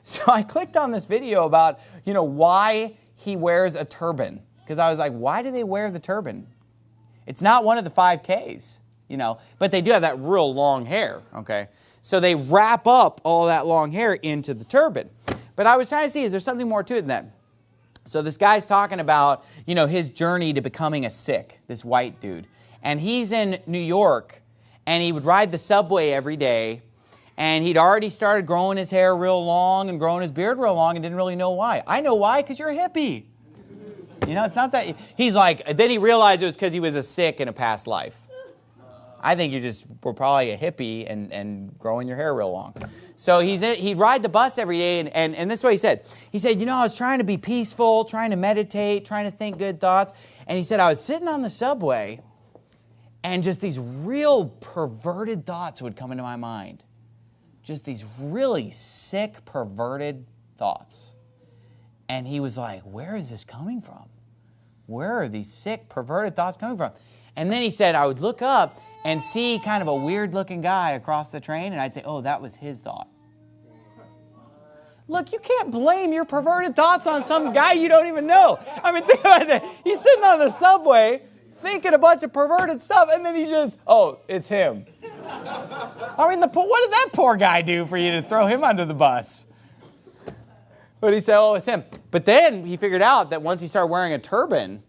So I clicked on this video about, why he wears a turban. Because I was like, why do they wear the turban? It's not one of the 5 Ks, but they do have that real long hair, okay? So they wrap up all that long hair into the turban. But I was trying to see, is there something more to it than that? So this guy's talking about, his journey to becoming a Sikh, this white dude. And he's in New York, and he would ride the subway every day, and he'd already started growing his hair real long and growing his beard real long and didn't really know why. I know why, because you're a hippie. It's not that, he's like, then he realized it was because he was a Sikh in a past life. I think you just were probably a hippie and growing your hair real long. So he'd ride the bus every day, and this is what he said. He said, I was trying to be peaceful, trying to meditate, trying to think good thoughts. And he said, I was sitting on the subway, and just these real perverted thoughts would come into my mind. Just these really sick, perverted thoughts. And he was like, where is this coming from? Where are these sick, perverted thoughts coming from? And then he said, I would look up and see kind of a weird-looking guy across the train, and I'd say, oh, that was his thought. Look, you can't blame your perverted thoughts on some guy you don't even know. I mean, think about it. He's sitting on the subway thinking a bunch of perverted stuff, and then he just, oh, it's him. I mean, what did that poor guy do for you to throw him under the bus? But he said, oh, it's him. But then he figured out that once he started wearing a turban,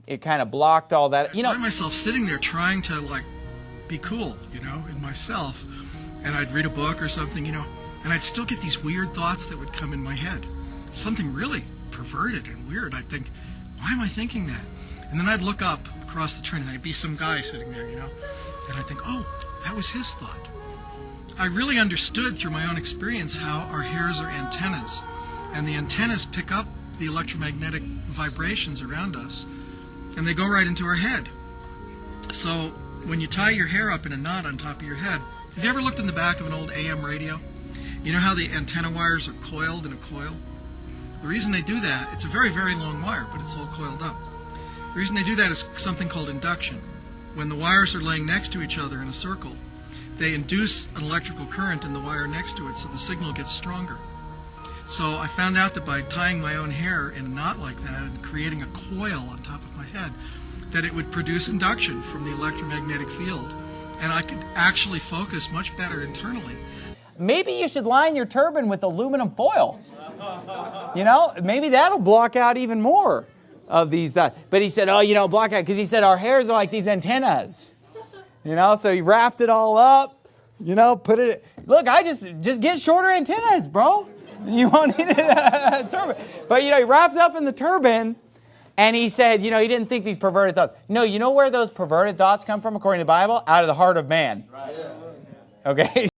it kind of blocked all that. I find myself sitting there trying to, be cool, in myself. And I'd read a book or something, and I'd still get these weird thoughts that would come in my head. Something really perverted and weird. I'd think, why am I thinking that? And then I'd look up across the train, and there'd be some guy sitting there, and I'd think, oh, that was his thought. I really understood through my own experience how our hairs are antennas. And the antennas pick up the electromagnetic vibrations around us, and they go right into our head. So when you tie your hair up in a knot on top of your head, have you ever looked in the back of an old AM radio? You know how the antenna wires are coiled in a coil? The reason they do that, it's a very, very long wire, but it's all coiled up. The reason they do that is something called induction. When the wires are laying next to each other in a circle, they induce an electrical current in the wire next to it, so the signal gets stronger. So I found out that by tying my own hair in a knot like that and creating a coil on top of my head, that it would produce induction from the electromagnetic field. And I could actually focus much better internally. Maybe you should line your turban with aluminum foil. Maybe that'll block out even more of these thoughts. But he said, block out, because he said our hairs are like these antennas. So he wrapped it all up, put it, look, I just get shorter antennas, bro. You won't need a turban. But, he wrapped up in the turban, and he said, he didn't think these perverted thoughts. No, you know where those perverted thoughts come from, according to the Bible? Out of the heart of man. Right. Okay?